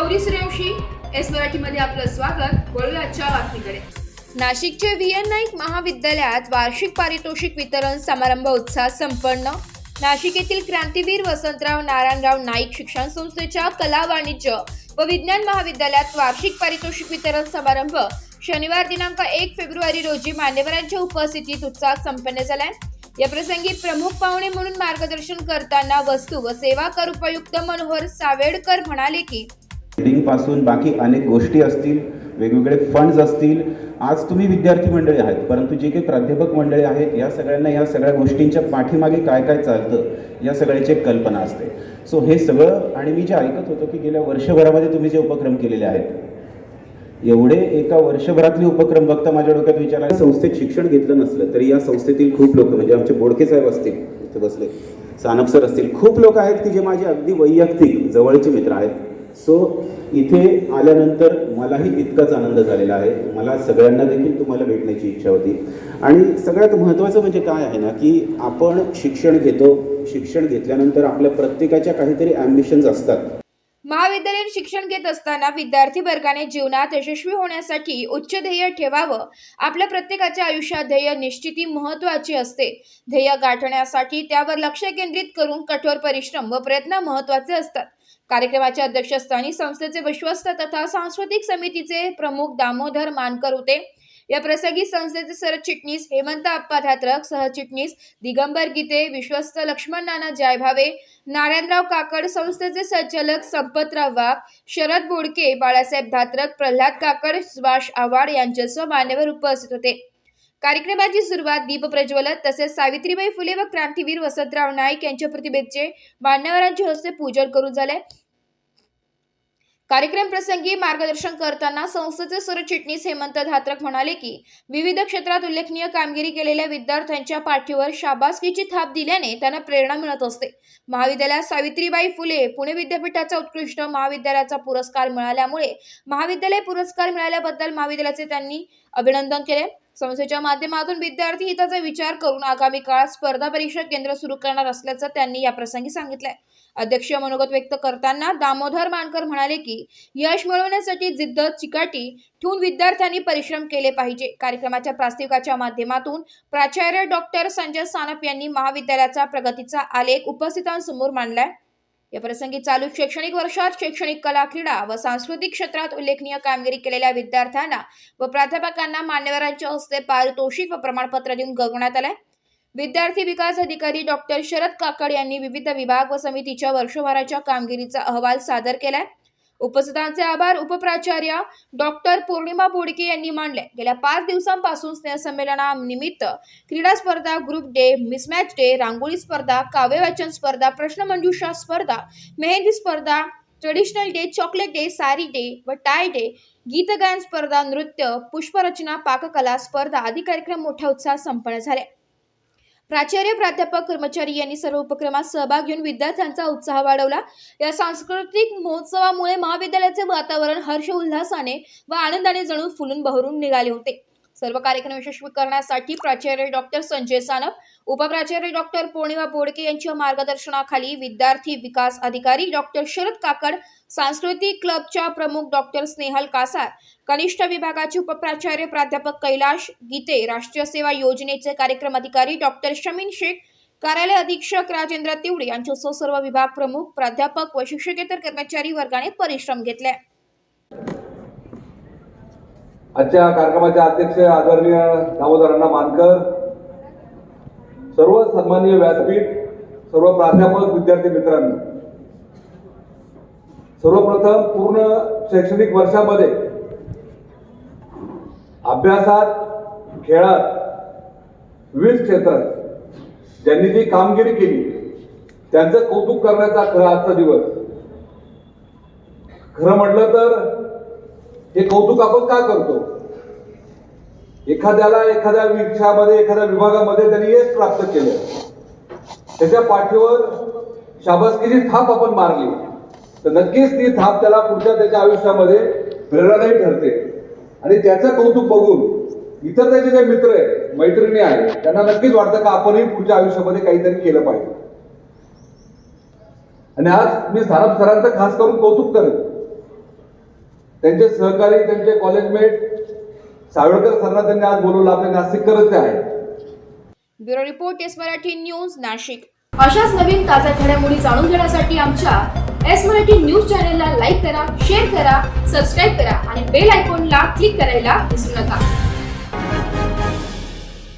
Gauri Suryavanshi S मराठीमध्ये आपलं स्वागत. वळूया आजच्या बातमीकडे. नाशिकच्या व्ही.एन. नाईक महाविद्यालयात वार्षिक पारितोषिक वितरण समारंभ उत्साह संपन्न. नाशिक येथील क्रांतीवीर वसंतराव नारायणराव नाईक शिक्षण संस्थेच्या कला, वाणिज्य व विज्ञान महाविद्यालयात वार्षिक पारितोषिक वितरण समारंभ शनिवार दिनांक 1 फेब्रुवारी रोजी मान्यवरांच्या उपस्थितीत उत्साहात संपन्न झालाय. या प्रसंगी प्रमुख पाहुणे म्हणून मार्गदर्शन करताना वस्तू व सेवा कर उपायुक्त मनोहर सावेडकर म्हणाले की पासून बाकी अनेक गोष्टी असतील, वेगवेगळे फंड्स असतील. आज तुम्ही विद्यार्थी मंडळी आहात, परंतु जे काही प्राध्यापक मंडळी आहेत या सगळ्यांना या सगळ्या गोष्टींच्या पाठीमागे काय काय चालतं या सगळ्याची एक कल्पना असते. सो हे सगळं, आणि मी जे ऐकत होतो की गेल्या वर्षभरामध्ये तुम्ही जे उपक्रम केलेले आहेत, एवढे एका वर्षभरातले उपक्रम बघता माझ्या डोक्यात विचार आहे, संस्थेत शिक्षण घेतलं नसलं तरी या संस्थेतील खूप लोक, म्हणजे आमचे बोडके साहेब असतील इथे बसले, सानप सर असतील, खूप लोक आहेत की जे माझे अगदी वैयक्तिक जवळचे मित्र आहेत. सो इथे आल्यानंतर मलाही तितकाच आनंद झालेला आहे. मला सगळ्यांना देखील तुम्हाला भेटण्याची इच्छा होती. आणि सगळ्यात महत्त्वाचं म्हणजे काय आहे ना, की आपण शिक्षण घेतो, शिक्षण घेतल्यानंतर आपल्या प्रत्येकाच्या काहीतरी ॲम्बिशन्स असतात. महाविद्यालयीन शिक्षण घेत असताना विद्यार्थी वर्गाने जीवनात यशस्वी होण्यासाठी उच्च ध्येय ठेवावं. आपल्या प्रत्येकाच्या आयुष्यात ध्येय निश्चिती महत्त्वाची असते. ध्येय गाठण्यासाठी त्यावर लक्ष केंद्रित करून कठोर परिश्रम व प्रयत्न महत्त्वाचे असतात. कार्यक्रमाच्या अध्यक्षस्थानी संस्थेचे विश्वस्त तथा सांस्कृतिक समितीचे प्रमुख दामोदर मानकर होते. या प्रसंगी संस्थेचे सरचिटणीस हेमंत आप्पा धात्रक, सहचिटणीस दिगंबर गीते, विश्वस्त लक्ष्मण नाना जायभावे, नारायणराव काकड, संस्थेचे संचालक संपतराव वाघ, शरद बोडके, बाळासाहेब धात्रक, प्रल्हाद काकड, सुभाष आव्हाड यांच्यासह मान्यवर उपस्थित होते. कार्यक्रमाची सुरुवात दीप प्रज्वलत तसेच सावित्रीबाई फुले व क्रांतीवीर वसंतराव नाईक यांच्या प्रतिमेचे मान्यवरांच्या हस्ते पूजन करून झाले. कार्यक्रम प्रसंगी मार्गदर्शन करताना संस्थेचे सरचिटणीस हेमंत धात्रक म्हणाले की विविध क्षेत्रात उल्लेखनीय कामगिरी केलेल्या विद्यार्थ्यांच्या पाठीवर शाबासकीची थाप दिल्याने त्यांना प्रेरणा मिळत असते. महाविद्यालयात सावित्रीबाई फुले पुणे विद्यापीठाचा उत्कृष्ट महाविद्यालयाचा पुरस्कार मिळाल्यामुळे महाविद्यालय पुरस्कार मिळाल्याबद्दल महाविद्यालयाचे त्यांनी अभिनंदन केले. संस्थेच्या माध्यमातून विद्यार्थी हिताचा विचार करून आगामी काळात स्पर्धा परीक्षा केंद्र सुरू करणार असल्याचं त्यांनी या प्रसंगी सांगितलंय. अध्यक्षीय मनोगत व्यक्त करताना दामोदर मानकर म्हणाले की यश मिळवण्यासाठी जिद्द चिकाटी ठेवून विद्यार्थ्यांनी परिश्रम केले पाहिजे. कार्यक्रमाच्या प्रास्ताविकाच्या माध्यमातून प्राचार्य डॉक्टर संजय सानप यांनी महाविद्यालयाचा प्रगतीचा आलेख उपस्थितांसमोर मांडलाय. या प्रसंगी चालू शैक्षणिक वर्षात शैक्षणिक, कला, क्रीडा व सांस्कृतिक क्षेत्रात उल्लेखनीय कामगिरी केलेल्या विद्यार्थ्यांना व प्राध्यापकांना मान्यवरांच्या हस्ते पारितोषिक व प्रमाणपत्र देऊन गौरवण्यात आले. विद्यार्थी विकास अधिकारी डॉक्टर शरद काकड यांनी विविध विभाग व समितीच्या वर्षभराच्या कामगिरीचा अहवाल सादर केलाय. उपस्थितांचे आभार उपप्राचार्य डॉक्टर पौर्णिमा बोडके यांनी मानले. गेल्या 5 दिवसांपासून स्नेहसंमेलनानिमित्त क्रीडा स्पर्धा, ग्रुप डे, मिसमॅच डे, रांगोळी स्पर्धा, काव्यवाचन स्पर्धा, प्रश्नमंजुषा स्पर्धा, मेहंदी स्पर्धा, traditional day, chocolate day, sari day व टाय डे, गीतगायन स्पर्धा, नृत्य, पुष्परचना, पाककला स्पर्धा आदी कार्यक्रम मोठ्या उत्साहात संपन्न झाले. प्राचार्य, प्राध्यापक, कर्मचारी यांनी सर्व उपक्रमात सहभाग घेऊन विद्यार्थ्यांचा उत्साह वाढवला. या सांस्कृतिक महोत्सवामुळे महाविद्यालयाचे वातावरण हर्ष उल्हासाने व आनंदाने जणू फुलून बहरून निघाले होते. सर्व कार्यक्रम यशस्वी करण्यासाठी प्राचार्य डॉक्टर संजय सानप, उपप्राचार्य डॉक्टर पौर्णिमा बोडके यांच्या मार्गदर्शनाखाली विद्यार्थी विकास अधिकारी डॉक्टर शरद काकड, सांस्कृतिक क्लबच्या प्रमुख डॉक्टर स्नेहल कासार, कनिष्ठ विभागाचे उपप्राचार्य प्राध्यापक कैलाश गीते, राष्ट्रीय सेवा योजनेचे कार्यक्रम अधिकारी डॉक्टर शमीन शेख, कार्यालय अधीक्षक राजेंद्र तिवडे यांच्यासह सर्व विभाग प्रमुख, प्राध्यापक व शिक्षकेतर कर्मचारी वर्गाने परिश्रम घेतले. आजच्या कार्यक्रमाचे अध्यक्ष आदरणीय दामोदरांना मानकर, सर्व सन्माननीय व्यासपीठ, सर्व प्राध्यापक, विद्यार्थी मित्रांनो, सर्वप्रथम पूर्ण शैक्षणिक वर्षामध्ये अभ्यासात, खेळात, विविध क्षेत्रात ज्यांनी जी कामगिरी केली त्यांचं कौतुक करण्याचा खरा आजचा दिवस. खरं म्हटलं तर हे कौतुक आपण का करतो? एखाद्याला एखाद्या विषयामध्ये, एखाद्या विभागामध्ये त्यांनी यश प्राप्त केलं, त्याच्या पाठीवर शाबासकीची थाप आपण मारली तर नक्कीच ती थाप त्याला पुढच्या त्याच्या आयुष्यामध्ये प्रेरणादायी ठरते. आणि त्याचं कौतुक बघून इतर त्याचे जे मित्र आहेत, मैत्रिणी आहेत, त्यांना नक्कीच वाटतं का आपणही पुढच्या आयुष्यामध्ये काहीतरी केलं पाहिजे. आणि आज मी सानप सरांचं खास करून कौतुक करेन त्यांचे सहकारी, त्यांचे कॉलेजमेट सावळकर सरांना त्यांनी आज बोलवलं, आपले नाशिककरच ते आहेत. Bureau report S Marathi news Nashik. अशाच नवीन ताज्या घडामोडी जाणून घेण्यासाठी आमच्या एस मराठी न्यूज चॅनलला लाईक करा, शेअर करा, सबस्क्राईब करा आणि बेल आयकॉनला क्लिक करायला विसरू नका.